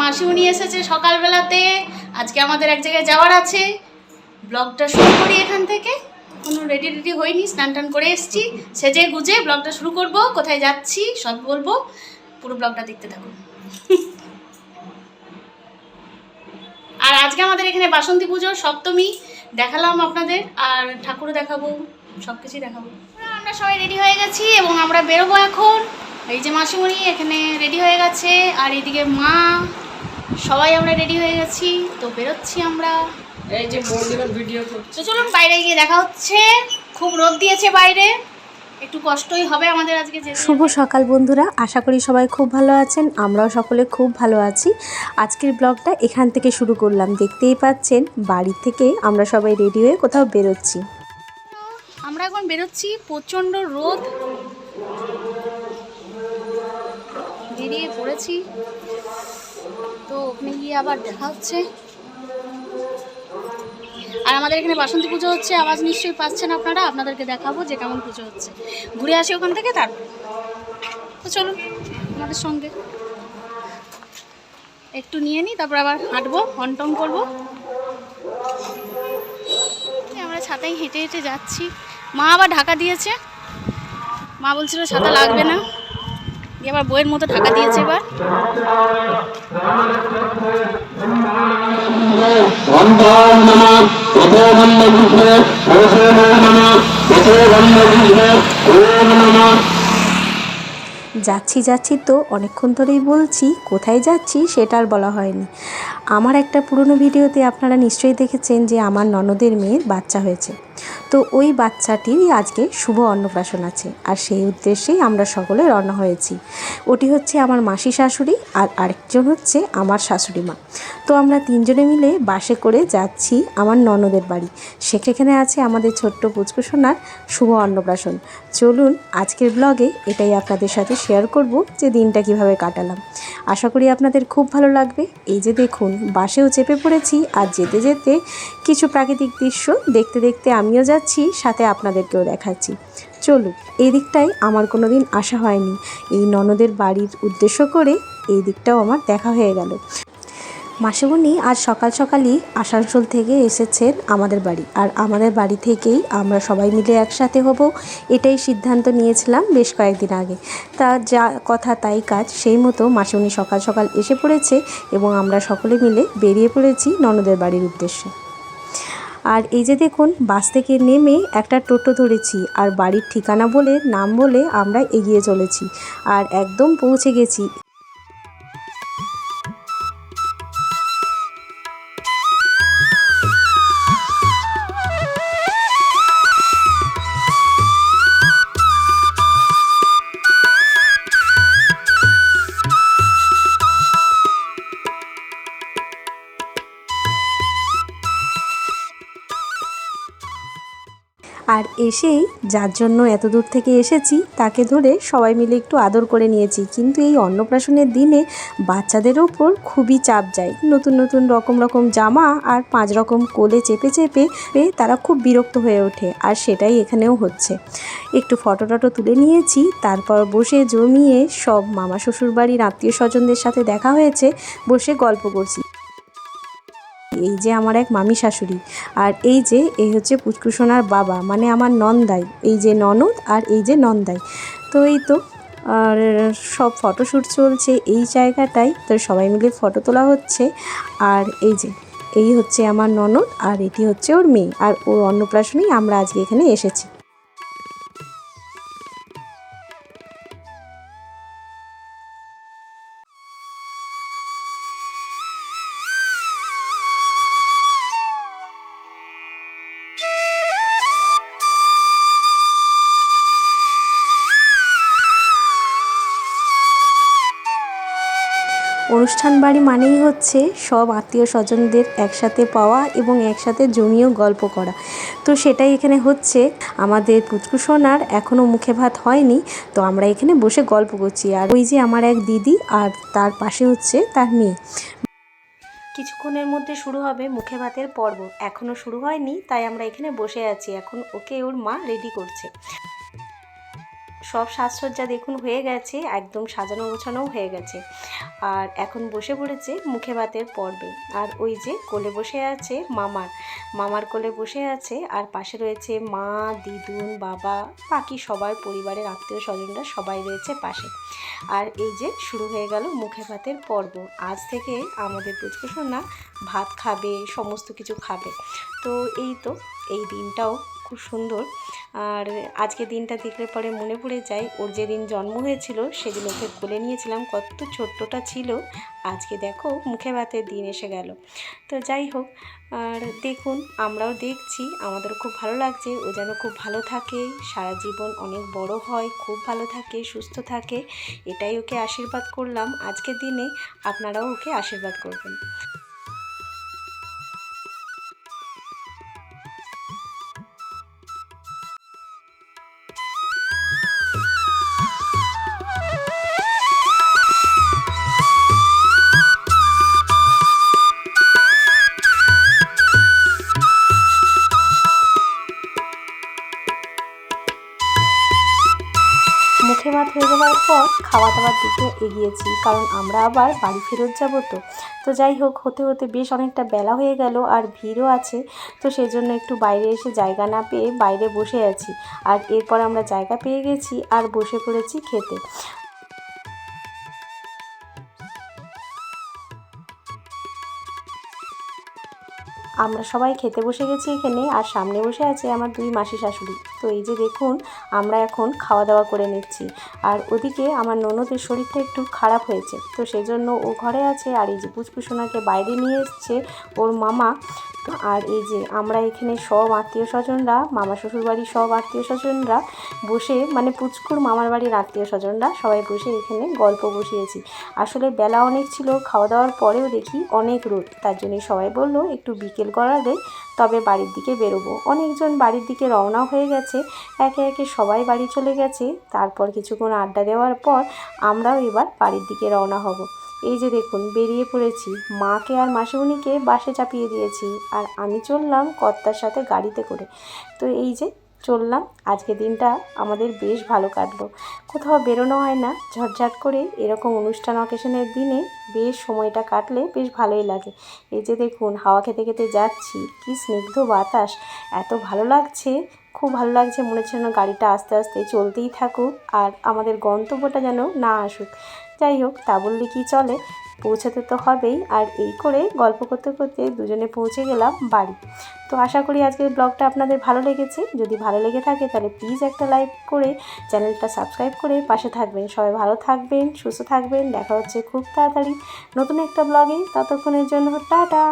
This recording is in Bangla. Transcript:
মাসিমণি এসেছে সকালবেলাতে। আজকে আমাদের এক জায়গায় যাওয়ার আছে, ব্লগটা শুরু করি এখান থেকে। কোনো রেডি হয়নি, স্নান টান করে এসেছি, সেজে গুজে ব্লগটা শুরু করব। কোথায় যাচ্ছি সব বলবো, পুরো ব্লগটা দেখতে থাকুন। আর আজকে আমাদের এখানে বাসন্তী পুজোর সপ্তমী দেখালাম আপনাদের, আর ঠাকুরও দেখাবো, সব কিছুই দেখাবো। আমরা সবাই রেডি হয়ে গেছি এবং আমরা বেরোবো এখন। এই যে মাসিমণি এখানে রেডি হয়ে গেছে, আর এইদিকে মা, সবাই আমরা রেডি হয়ে গেছি, তো বেরোচ্ছি আমরা। এই যে বন্ধুদের ভিডিও করছে। তো চলুন বাইরে গিয়ে দেখা হচ্ছে। খুব রোদ দিয়েছে বাইরে, একটু কষ্টই হবে আমাদের আজকে যেতে। শুভ সকাল বন্ধুরা, আশা করি সবাই খুব ভালো আছেন। আমরাও সকলে খুব ভালো আছি। আজকের ব্লগটা এখান থেকে শুরু করলাম। দেখতেই পাচ্ছেন বাড়ি থেকে আমরা সবাই রেডি হয়ে কোথাও বেরোচ্ছি। আমরা এখন বেরোচ্ছি, প্রচণ্ড রোদ, বেরিয়ে পড়েছি। তো ওখানে গিয়ে আবার দেখা হচ্ছে। আর আমাদের এখানে বাসন্তী পুজো হচ্ছে, আওয়াজ নিশ্চয়ই পাচ্ছেন আপনারা। আপনাদেরকে দেখাবো যে কেমন পুজো হচ্ছে, ঘুরে আসি ওখান থেকে। তারপর তো চলুন আমাদের সঙ্গে একটু নিয়ে নিই, তারপর আবার হাঁটবো, হনটং করবো। আমরা ছাতায় হেঁটে হেঁটে যাচ্ছি। মা আবার ঢাকা দিয়েছে, মা বলছিল ছাতা লাগবে না, দিয়ে আবার বইয়ের মতো ঢাকা দিয়েছে। এবার যাচ্ছি তো অনেকক্ষণ ধরেই বলছি, কোথায় যাচ্ছি সেটা আর বলা হয়নি। আমার একটা পুরনো ভিডিওতে আপনারা নিশ্চয়ই দেখেছেন যে আমার ননদের মেয়ের বাচ্চা হয়েছে। তো ওই বাচ্চাটির আজকে শুভ অন্নপ্রাশন আছে, আর সেই উদ্দেশ্যেই আমরা সকলে রওনা হয়েছি। ওটি হচ্ছে আমার মাসি শাশুড়ি, আর আরেকজন হচ্ছে আমার শাশুড়ি মা। তো আমরা তিনজনে মিলে বাসে করে যাচ্ছি আমার ননদের বাড়ি। সেখানে আছে আমাদের ছোট্ট পুচকুসোনার শুভ অন্নপ্রাশন। চলুন আজকের ব্লগে এটাই আপনাদের সাথে শেয়ার করব যে দিনটা কিভাবে কাটালাম। আশা করি আপনাদের খুব ভালো লাগবে। এই যে দেখুন, বাসেও চেপে পড়েছি, আর যেতে যেতে কিছু প্রাকৃতিক দৃশ্য দেখতে দেখতে আমিও যাচ্ছি, সাথে আপনাদেরকেও দেখাচ্ছি। চলুন, এই দিকটায় আমার কোনো দিন আসা হয়নি। এই ননদের বাড়ির উদ্দেশ্য করে এই দিকটাও আমার দেখা হয়ে গেল। মাসিমণি আজ সকাল সকালই আসানসোল থেকে এসেছেন আমাদের বাড়ি, আর আমাদের বাড়ি থেকেই আমরা সবাই মিলে একসাথে হব, এটাই সিদ্ধান্ত নিয়েছিলাম বেশ কয়েকদিন আগে। তা যা কথা তাই কাজ, সেই মতো মাসিমণি সকাল সকাল এসে পড়েছে এবং আমরা সকলে মিলে বেরিয়ে পড়েছি ননদের বাড়ির উদ্দেশ্যে। আর এই যে দেখুন, বাস থেকে নেমে একটা টোটো ধরেছি, আর বাড়ির ঠিকানা বলে নাম বলে আমরা এগিয়ে চলেছি, আর একদম পৌঁছে গেছি। আর এসেই যার জন্য এত দূর থেকে এসেছি তাকে ধরে সবাই মিলে একটু আদর করে নিয়েছি। কিন্তু এই অন্নপ্রাশনের দিনে বাচ্চাদের ওপর খুবই চাপ যায়। নতুন নতুন রকম জামা আর 5 রকম কোলে চেপে চেপে তারা খুব বিরক্ত হয়ে ওঠে, আর সেটাই এখানেও হচ্ছে। একটু ফটো তুলে নিয়েছি, তারপর বসে জমিয়ে সব মামা শ্বশুর বাড়ির আত্মীয় স্বজনদের সাথে দেখা হয়েছে, বসে গল্প করছি। এই যে আমার এক মামি শাশুড়ি, আর এই হচ্ছে পুচকুসোনার বাবা, মানে আমার নন্দাই। এই যে ননদ আর এই যে নন্দাই। তো এই তো, আর সব ফটোশ্যুট চলছে এই জায়গাটায়, তো সবাই মিলে ফটো তোলা হচ্ছে। আর এই হচ্ছে আমার ননদ, আর এটি হচ্ছে ওর মেয়ে, আর ওর অন্নপ্রাশনেই আমরা আজকে এখানে এসেছি। অনুষ্ঠান বাড়ি মানেই হচ্ছে সব আত্মীয় স্বজনদের একসাথে পাওয়া এবং একসাথে জমিয়েও গল্প করা। তো সেটাই এখানে হচ্ছে। আমাদের পুচকুসোনার এখনও মুখে ভাত হয়নি, তো আমরা এখানে বসে গল্প করছি। আর ওই যে আমার এক দিদি, আর তার পাশে হচ্ছে তার মেয়ে। কিছুক্ষণের মধ্যে শুরু হবে মুখে ভাতের পর্ব, এখনও শুরু হয়নি, তাই আমরা এখানে বসে আছি। এখন ওকে ওর মা রেডি করছে। সব সাজসজ্জা দেখুন হয়ে গেছে, একদম সাজানো গোছানোও হয়ে গেছে। আর এখন বসে পড়েছে মুখে ভাতের পর্বে। আর ওই যে কোলে বসে আছে মামার কোলে বসে আছে, আর পাশে রয়েছে মা, দিদুন, বাবা, বাকি সবার পরিবারের আত্মীয় স্বজনরা সবাই রয়েছে পাশে। আর এই যে শুরু হয়ে গেল মুখে ভাতের পর্ব। আজ থেকে আমাদের পুচকুসোনা ভাত খাবে, সমস্ত কিছু খাবে। তো এই দিনটাও খুব সুন্দর। আর আজকে দিনটা দেখলে পরে মনে পড়ে যায় ওর যেদিন জন্ম হয়েছিল সেদিন ওকে কোলে নিয়েছিলাম, কত ছোট্টটা ছিল। আজকে দেখো মুখে ভাতের দিন এসে গেল। তো যাই হোক, আর দেখুন আমরাও দেখছি, আমাদেরও খুব ভালো লাগছে। ও যেন খুব ভালো থাকে, সারা জীবন অনেক বড় হয়, খুব ভালো থাকে, সুস্থ থাকে, এটাই ওকে আশীর্বাদ করলাম আজকের দিনে। আপনারাও ওকে আশীর্বাদ করবেন। মুখে ভাত হয়ে যাওয়ার পর খাওয়া দাওয়ার দিকে এগিয়েছি, কারণ আমরা আবার বাড়ি ফেরত যাব। তো যাই হোক, হতে হতে বেশ অনেকটা বেলা হয়ে গেল, আর ভিড়ও আছে। তো সেই জন্য একটু বাইরে এসে জায়গা না পেয়ে বাইরে বসে আছি। আর এরপর আমরা জায়গা পেয়ে গেছি আর বসে পড়েছি খেতে। আমরা সবাই খেতে বসে গেছি এখানে, আর সামনে বসে আছে আমার দুই মাসি শাশুড়ি। তো এই যে দেখুন, আমরা এখন খাওয়া দাওয়া করে নিচ্ছি। আর ওদিকে আমার ননদের শরীরটা একটু খারাপ হয়েছে, তো সেই জন্য ও ঘরে আছে। আর এই যে পুচকুসোনাকে বাইরে নিয়ে এসছে ওর মামা। আর এই যে আমরা এখানে সব আত্মীয় স্বজনরা, মামা শ্বশুর বাড়ির সব আত্মীয় স্বজনরা বসে, মানে পুচকুর মামার বাড়ির আত্মীয় স্বজনরা সবাই বসে এখানে গল্প বসিয়েছি। আসলে বেলা অনেক ছিল, খাওয়া দাওয়ার পরেও দেখি অনেক রোদ, তার জন্যই সবাই বললো একটু বিকেল করালে তবে বাড়ির দিকে বেরোবো। অনেকজন বাড়ির দিকে রওনা হয়ে গেছে, একে একে সবাই বাড়ি চলে গেছে। তারপর কিছুক্ষণ আড্ডা দেওয়ার পর আমরাও এবার বাড়ির দিকে রওনা হব। এই যে দেখুন বেরিয়ে পড়েছি, মাকে আর মাসিমণিকে বাসে চাপিয়ে দিয়েছি, আর আমি চললাম কর্তার সাথে গাড়িতে করে। তো এই যে চললাম, আজকে দিনটা আমাদের বেশ ভালো কাটলো। কোথাও বেরোনো হয় না, ঝটঝট করে এরকম অনুষ্ঠান অকেশনের দিনে বেশ সময়টা কাটলে বেশ ভালোই লাগে। এই যে দেখুন হাওয়া খেতে খেতে যাচ্ছি, কি স্নিগ্ধ বাতাস, এত ভালো লাগছে, খুব ভালো লাগছে। মনে হচ্ছে যেন গাড়িটা আস্তে আস্তে চলতেই থাকুক আর আমাদের গন্তব্যটা যেন না আসুক। যাই হোক, তা বললে কি চলে, পৌঁছাতে তো হবেই। আর এই করে গল্প করতে করতে দুজনে পৌঁছে গেলাম বাড়ি। তো আশা করি আজকের ব্লগটা আপনাদের ভালো লেগেছে। যদি ভালো লেগে থাকে তাহলে প্লিজ একটা লাইক করে চ্যানেলটা সাবস্ক্রাইব করে পাশে থাকবেন। সবাই ভালো থাকবেন, সুস্থ থাকবেন। দেখা হচ্ছে খুব তাড়াতাড়ি নতুন একটা ব্লগে। ততক্ষণের জন্য টাটা।